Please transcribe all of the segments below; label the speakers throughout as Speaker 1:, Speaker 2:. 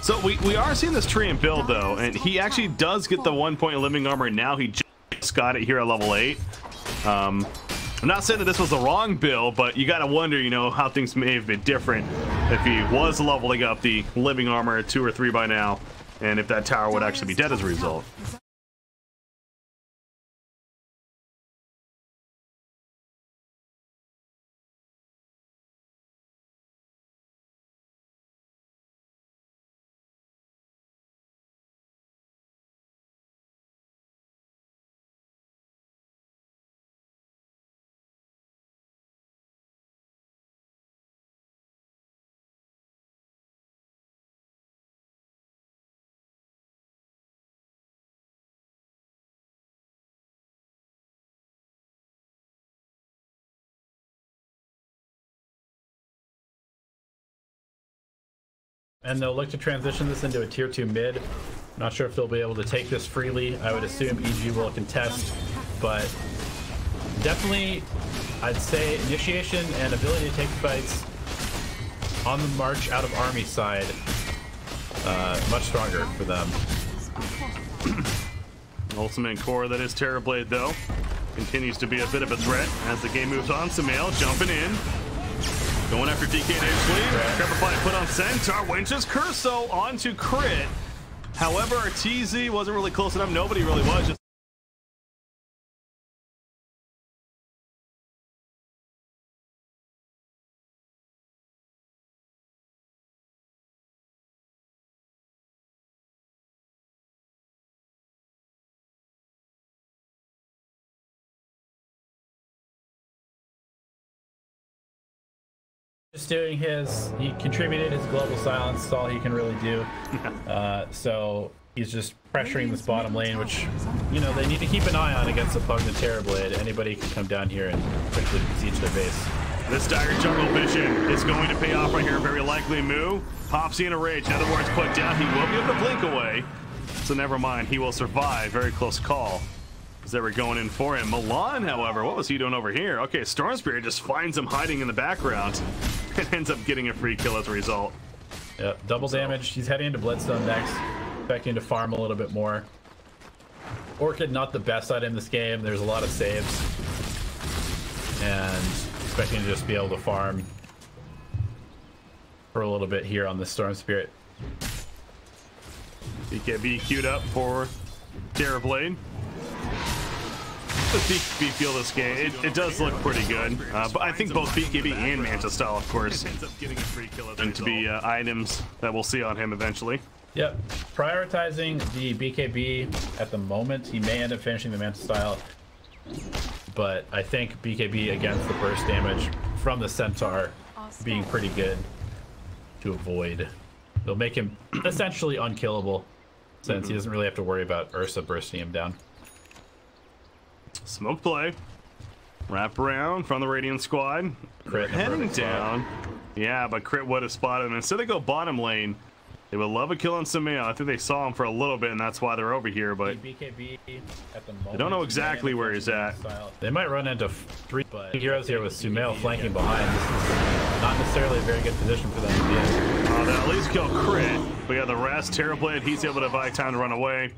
Speaker 1: So we are seeing this Treant build though, and he actually does get the 1 point living armor. Now he just got it here at level 8. I'm not saying that this was the wrong build, but you gotta wonder, you know, how things may have been different if he was leveling up the living armor at 2 or 3 by now, and if that tower would actually be dead as a result.
Speaker 2: And they'll look to transition this into a tier 2 mid. Not sure if they'll be able to take this freely. I would assume EG will contest, but definitely I'd say initiation and ability to take fights on the march out of army side, much stronger for them.
Speaker 1: Ultimate core that is Terrorblade though continues to be a bit of a threat as the game moves on. Sumail jumping in. Going after DK initially. Crepify put on Centaur. Winches Curso onto crit. However, TZ wasn't really close enough. Nobody really was. Just
Speaker 2: doing his, he contributed his global silence. That's all he can really do. So he's just pressuring this bottom lane, which, you know, they need to keep an eye on against the Pugna Terrorblade. Anybody can come down here and quickly siege their base.
Speaker 1: this dire jungle vision is going to pay off right here. Very likely Moo. Hopsy in a rage. In other words, put down. He will be able to blink away. So never mind. He will survive. Very close call. As they were going in for him. Milan, however, what was he doing over here? Okay, Storm Spirit just finds him hiding in the background and ends up getting a free kill as a result.
Speaker 2: Yep, double damage. He's heading into Bloodstone next, expecting to farm a little bit more. Orchid, not the best item in this game. There's a lot of saves. And expecting to just be able to farm for a little bit here on the Storm Spirit.
Speaker 1: BKB queued up for Terrorblade. The BKB feel this game, it does look pretty good, but I think both BKB and Manta Style, of course, going to be items that we'll see on him eventually.
Speaker 2: Yep, prioritizing the BKB at the moment. He may end up finishing the Manta Style, but I think BKB against the burst damage from the Centaur being pretty good to avoid. They'll make him essentially unkillable since he doesn't really have to worry about Ursa bursting him down.
Speaker 1: Smoke play. Wrap around from the Radiant squad.
Speaker 2: Crit
Speaker 1: heading down. Yeah, but Crit would have spotted him. Instead they go bottom lane. They would love a kill on Sumail. I think they saw him for a little bit and that's why they're over here, but
Speaker 2: BKB at the moment,
Speaker 1: they don't know exactly where he's at.
Speaker 2: They might run into three heroes here with Sumail flanking behind. This is not necessarily a very good position for them to be in.
Speaker 1: They'll at least kill Crit. But yeah, the rest, Terrorblade, he's able to buy time to run away.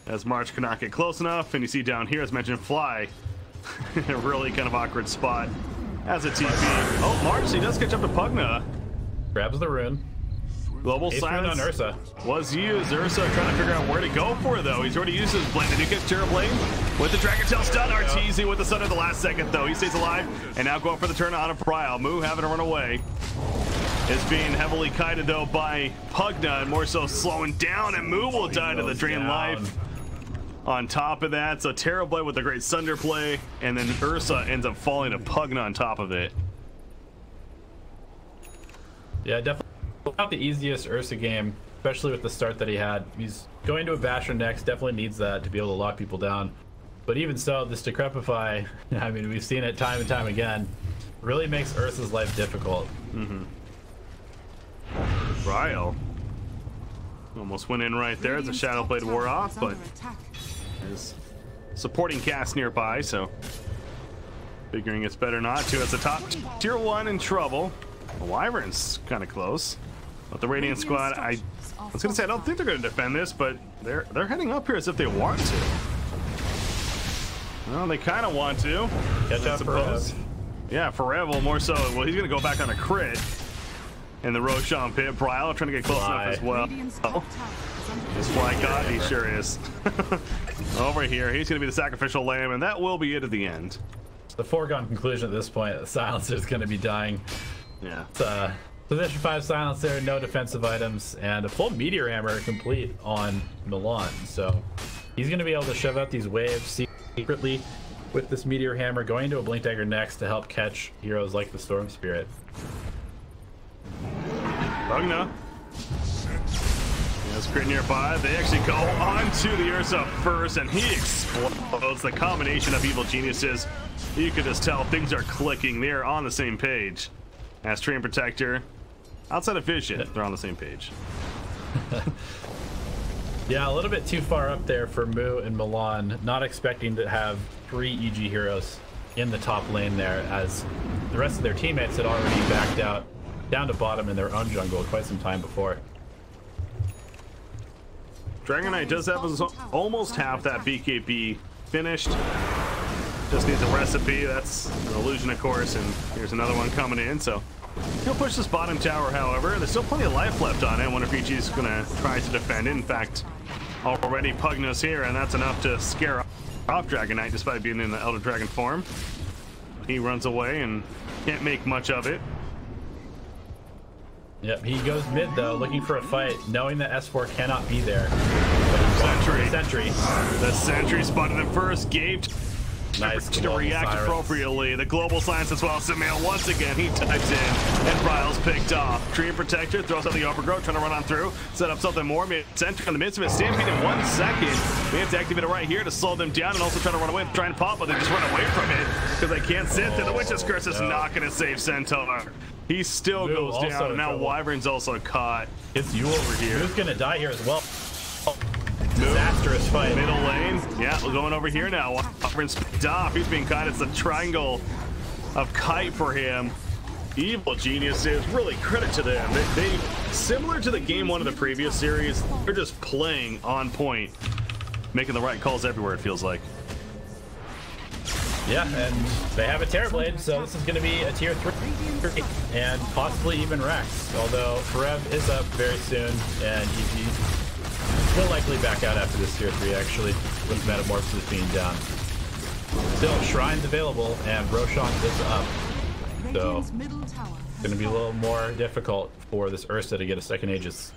Speaker 1: As March cannot get close enough, and you see down here, as mentioned, Fly in a really kind of awkward spot as a TP. Oh, March, he does catch up to Pugna.
Speaker 2: Grabs the rune.
Speaker 1: Global silence
Speaker 2: on Ursa
Speaker 1: was used. Ursa trying to figure out where to go for, though. He's already used his blade. Did he catch Terrorblade with the Dragon Tail stun? RTZ with the stun at the last second, though. He stays alive, and now going for the turn on a Prile. Moo having to run away. Is being heavily kited, though, by Pugna, and more so slowing down, and Moo will die to the drain life. On top of that, so Terrorblade with a great Sunder play, and then Ursa ends up falling to Pugna on top of it.
Speaker 2: Yeah, definitely not the easiest Ursa game, especially with the start that he had. He's going to a Basher next, definitely needs that to be able to lock people down. But even so, this Decrepify, I mean, we've seen it time and time again, really makes Ursa's life difficult.
Speaker 1: Ryle almost went in right there as the Shadow Blade wore off, but his supporting cast nearby, so figuring it's better not to. As the top tier 1 in trouble. The Wyvern's kind of close. But the Radiant squad, I was gonna say I don't think they're gonna defend this, but they're heading up here as if they want to. Well, they kind of want to.
Speaker 2: Catch out for us.
Speaker 1: Yeah, Forever more so. Well, he's gonna go back on a crit in the Roshan pit. Brile trying to get close enough as well. This fly god, he sure is. Over here, he's gonna be the sacrificial lamb, and that will be it at the end.
Speaker 2: The foregone conclusion at this point, the silencer is gonna be dying.
Speaker 1: Yeah.
Speaker 2: It's, position 5 silencer, no defensive items, and a full meteor hammer complete on Milan. So he's gonna be able to shove out these waves secretly with this meteor hammer, going into a blink dagger next to help catch heroes like the Storm Spirit.
Speaker 1: Bugna. Yes, crit nearby. They actually go onto the Ursa first, and he explodes. The combination of evil geniuses, you could just tell things are clicking. They're on the same page. As Treant Protector, outside of Vision, they're on the same page.
Speaker 2: Yeah, a little bit too far up there for Mu and Milan, not expecting to have 3 EG heroes in the top lane there, as the rest of their teammates had already backed out down to bottom in their own jungle quite some time before.
Speaker 1: Dragon Knight does have almost half that BKB finished. Just needs a recipe. That's an illusion, of course, and here's another one coming in. So he'll push this bottom tower, however. There's still plenty of life left on it. I wonder if EG's going to try to defend it. In fact, already Pugna's here, and that's enough to scare off Dragon Knight despite being in the Elder Dragon form. He runs away and can't make much of it.
Speaker 2: Yep, he goes mid though, looking for a fight, knowing that S4 cannot be there.
Speaker 1: Sentry. The Sentry spotted him first, gave
Speaker 2: nice
Speaker 1: to react appropriately. The global science as well. Sumail once again, he types in, and Brile's picked off. Treant Protector throws out the overgrowth, trying to run on through, set up something more. Sentry in the midst of it, stampede in 1 second. They have to activate it right here to slow them down and also try to run away, try and pop, but they just run away from it because they can't sit there. The Witch's Curse is not going to save Centaur. He still goes down, and now Wyvern's also caught.
Speaker 2: It's you over here. Who's gonna die here as well? Disastrous fight.
Speaker 1: Middle lane. Yeah, we're going over here now. Wyvern's picked off. He's being caught. It's a triangle of kite for him. Evil geniuses, really credit to them. They similar to the game 1 of the previous series, they're just playing on point, making the right calls everywhere, it feels like.
Speaker 2: Yeah, and they have a Terrorblade, so this is going to be a tier 3 and possibly even Rex. Although Forev is up very soon, and EG will likely back out after this tier 3 actually, with Metamorphosis being down. Still, Shrine's available, and Roshan is up. So it's going to be a little more difficult for this Ursa to get a second Aegis.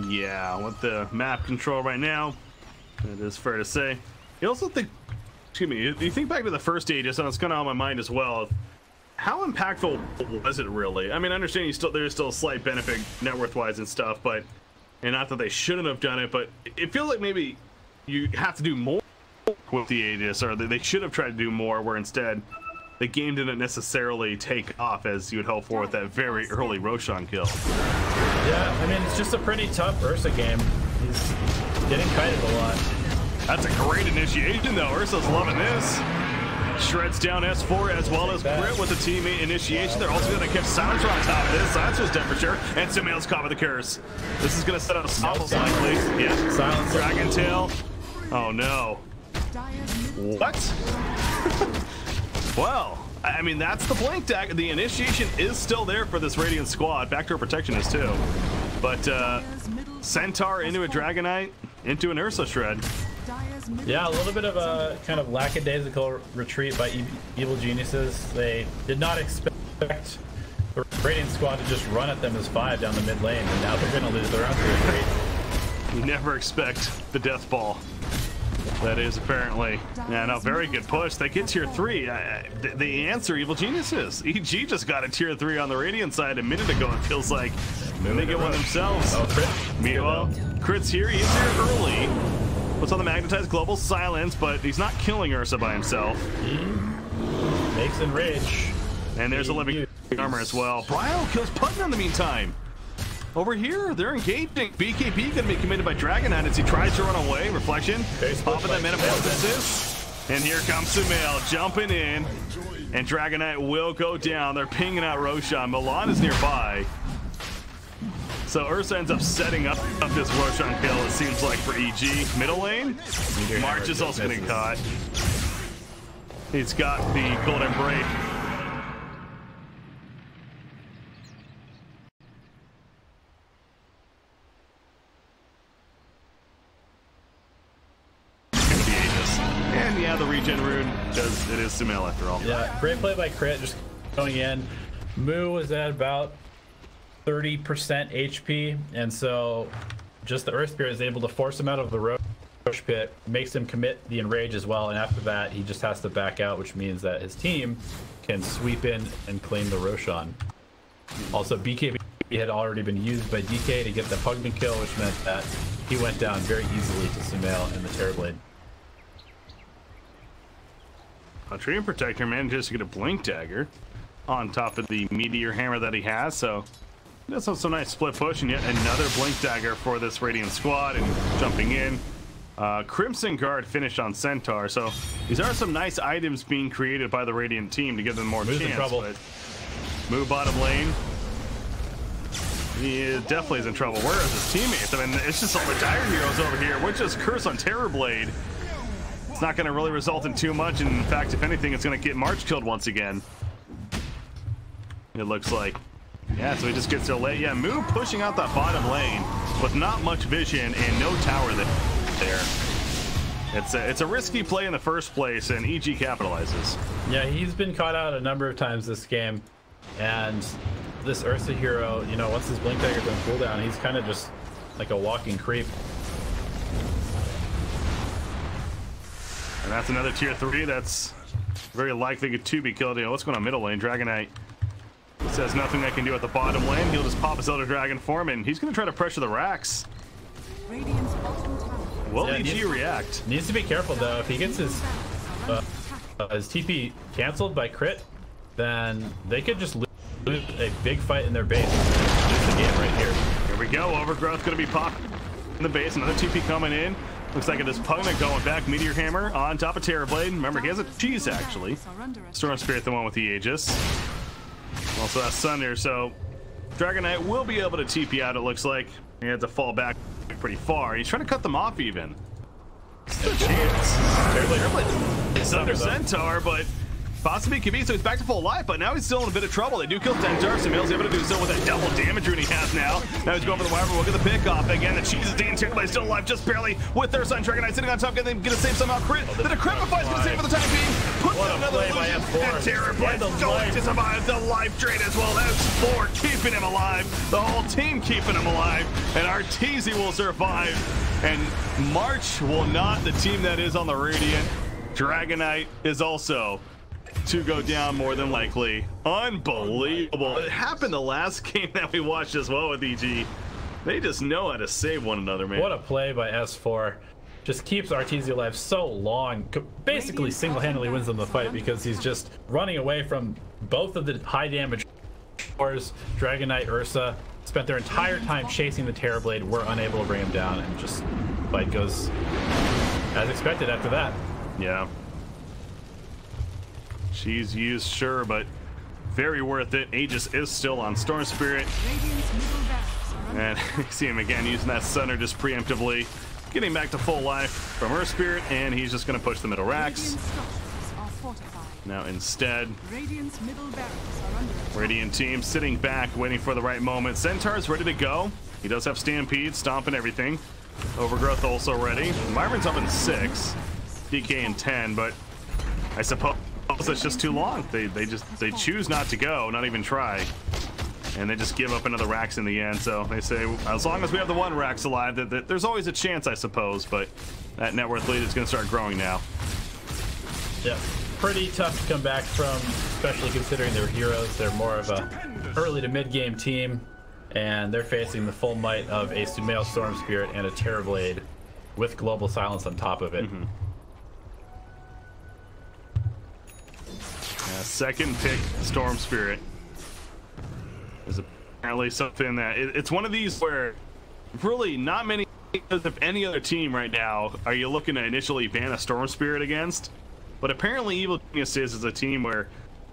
Speaker 1: Yeah, with the map control right now, it is fair to say. You also think, excuse me, you think back to the first Aegis, and it's kind of on my mind as well. How impactful was it really? I mean, I understand there's still a slight benefit net worth wise and stuff, but, and not that they shouldn't have done it, but it feels like maybe you have to do more with the Aegis, or they should have tried to do more, where instead the game didn't necessarily take off as you would hope for with that very early Roshan kill.
Speaker 2: Yeah, I mean, it's just a pretty tough Ursa game. He's getting kited a lot.
Speaker 1: That's a great initiation, though. Ursa's loving this. Shreds down S4 as well as Crit with the teammate initiation. They're also going to catch Silencer on top of this. Silencer's dead for sure. And Sumail's caught with the curse. This is going to set up Stumbles likely. Yeah.
Speaker 2: Silencer.
Speaker 1: Dragon Tail. Oh, no. What? Well, I mean, that's the blink dagger. The initiation is still there for this Radiant squad. Backdoor protection is too. But Centaur into a Dragon Knight, into an Ursa Shred.
Speaker 2: Yeah, a little bit of a kind of lackadaisical retreat by evil geniuses. They did not expect the Radiant squad to just run at them as 5 down the mid lane, and now they're going to lose their own retreat.
Speaker 1: You never expect the death ball. That is apparently, yeah, no, very good push. They get tier 3. The answer, evil geniuses. EG just got a tier 3 on the Radiant side a minute ago. It feels like they get one themselves.
Speaker 2: Oh, Crit.
Speaker 1: Meanwhile, Crit's here. He's here early. Puts on the magnetized global silence, but he's not killing Ursa by himself.
Speaker 2: He makes enrage.
Speaker 1: And there's a living armor as well. Brile kills Pugna in the meantime. Over here, they're engaging. BKB gonna be committed by Dragon Knight as he tries to run away. Reflection, popping that Metamorphosis. And here comes Sumail jumping in. And Dragon Knight will go down. They're pinging out Roshan. Milan is nearby. So Ursa ends up setting up this Roshan kill, it seems like, for EG. Middle lane, March is also getting caught. He's got the golden break. And yeah, the regen rune does, it is Sumail after all.
Speaker 2: Yeah, great play by Crit, just going in. Moo was at about 30% HP, and so just the Earth Spirit is able to force him out of the Rosh pit, makes him commit the Enrage as well, and after that he just has to back out, which means that his team can sweep in and claim the Roshan. Also, BKB had already been used by DK to get the Pugman kill, which meant that he went down very easily to Sumail and the Terrorblade.
Speaker 1: Treant Protector manages to get a Blink Dagger on top of the Meteor Hammer that he has, so that's also a nice split push, and yet another Blink Dagger for this Radiant squad, and jumping in. Crimson Guard finished on Centaur, so these are some nice items being created by the Radiant team to give them more chance.
Speaker 2: In trouble.
Speaker 1: But Moo bottom lane. He definitely is in trouble. Where is his teammates? I mean, it's just all the Dire Heroes over here. We're just Curse on Terrorblade. It's not going to really result in too much, and in fact, if anything, it's going to get March killed once again. It looks like. Yeah, so he just gets there late. Yeah, Moo pushing out that bottom lane with not much vision and no tower there. It's a risky play in the first place, and EG capitalizes.
Speaker 2: Yeah, he's been caught out a number of times this game, and this Ursa hero, you know, once his Blink Dagger's on cooldown, he's kind of just like a walking creep.
Speaker 1: And that's another tier 3 that's very likely to be killed. You know, what's going on middle lane? Dragonite says nothing they can do at the bottom lane. He'll just pop his Elder Dragon form, and he's going to try to pressure the racks. Will EG react?
Speaker 2: Needs to be careful though. If he gets his TP canceled by Crit, then they could just lose a big fight in their base. Lose the game right here.
Speaker 1: Here we go. Overgrowth going to be popped in the base. Another TP coming in. Looks like it is Pugman going back. Meteor Hammer on top of Terrorblade. Remember, he has a cheese actually. Storm Spirit, the one with the Aegis. Also has Sunder, so Dragonite will be able to TP out, it looks like. He had to fall back pretty far. He's trying to cut them off even. Still a chance. Terrorblade. It's under Centaur, but possibly could be, so he's back to full life, but now he's still in a bit of trouble. They do kill Centaur, so Sumail's able to do so with that double damage rune he has now. Now he's going for the Wyvern. Look at the pick off again. The cheese is dating Terrorblade still alive, just barely with their son Dragonite sitting on top, getting to save somehow. Crit. The Decrepify's going to save for the time being. Puts out another illusion. And Terrorblade going to survive the life drain as well. That's 4 keeping him alive. The whole team keeping him alive. And Arteezy will survive. And March will not. The team that is on the Radiant. Dragonite is also to go down more than likely. Unbelievable. It happened the last game that we watched as well with EG. They just know how to save one another, man.
Speaker 2: What a play by S4. Just keeps Arteezy alive so long. Basically single-handedly wins them the fight because he's just running away from both of the high damage cores. Dragonite, Ursa spent their entire time chasing the Terrorblade, were unable to bring him down, and just fight goes as expected after that.
Speaker 1: Yeah. She's used, sure, but very worth it. Aegis is still on Storm Spirit. And you see him again using that Sunder just preemptively. Getting back to full life from Earth Spirit, and he's just going to push the middle racks. Now instead, Radiant team sitting back, waiting for the right moment. Centaur's ready to go. He does have Stampede, Stomp, and everything. Overgrowth also ready. Myron's up in 6, DK in 10, but I suppose it's just too long. They choose not to go, not even try, and they just give up another Rax in the end. So they say, as long as we have the one Rax alive, that there's always a chance, I suppose. But that net worth lead is going to start growing now.
Speaker 2: Yeah, pretty tough to come back from, especially considering they're heroes. They're more of a early to mid game team, and they're facing the full might of a Sumail Storm Spirit and a Terrorblade with Global Silence on top of it.
Speaker 1: Second pick, Storm Spirit, is apparently something that it's one of these where really not many of any other team right now are you looking to initially ban a Storm Spirit against, but apparently Evil Genius is a team where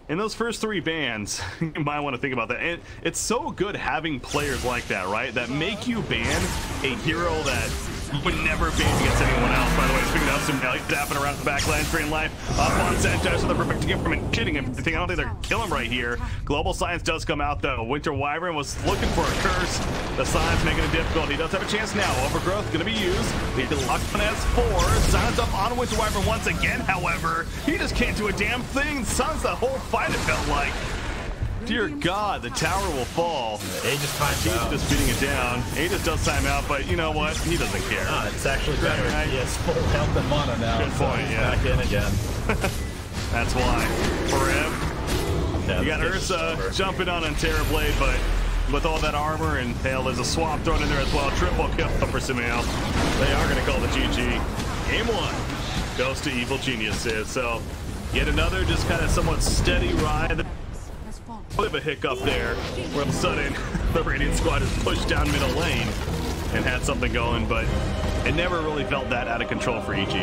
Speaker 1: in those first 3 bans, you might want to think about that. And it's so good having players like that, right? That make you ban a hero that you would never ban against anyone else. By the way, speaking of now he's tapping around the back line, screen life up on Centaur, so they're preventing him from cheating him. I don't think they're killing him right here. Global Science does come out though. Winter Wyvern was looking for a curse. The Science making it difficult. He does have a chance now. Overgrowth gonna be used. He can lock on S4. Silence up on Winter Wyvern once again, however. He just can't do a damn thing. Silence the whole fight, it felt like. Dear God, the tower will fall.
Speaker 2: Aegis times out.
Speaker 1: Just beating it down. Aegis does time out, but you know what? He doesn't care.
Speaker 2: Nah, it's actually better.
Speaker 1: Right.
Speaker 2: He has full health and mana now.
Speaker 1: Good point, yeah.
Speaker 2: Back in again.
Speaker 1: That's why. For him.
Speaker 2: Yeah,
Speaker 1: you got Ursa jumping on Terrorblade, but with all that armor and hell, there's a swap thrown in there as well. Triple kill for Sumail. They are going to call the GG. Game 1 goes to Evil Geniuses. So yet another just kind of somewhat steady ride. A bit of a hiccup there, where all of a sudden the Radiant squad is pushed down middle lane and had something going, but it never really felt that out of control for EG.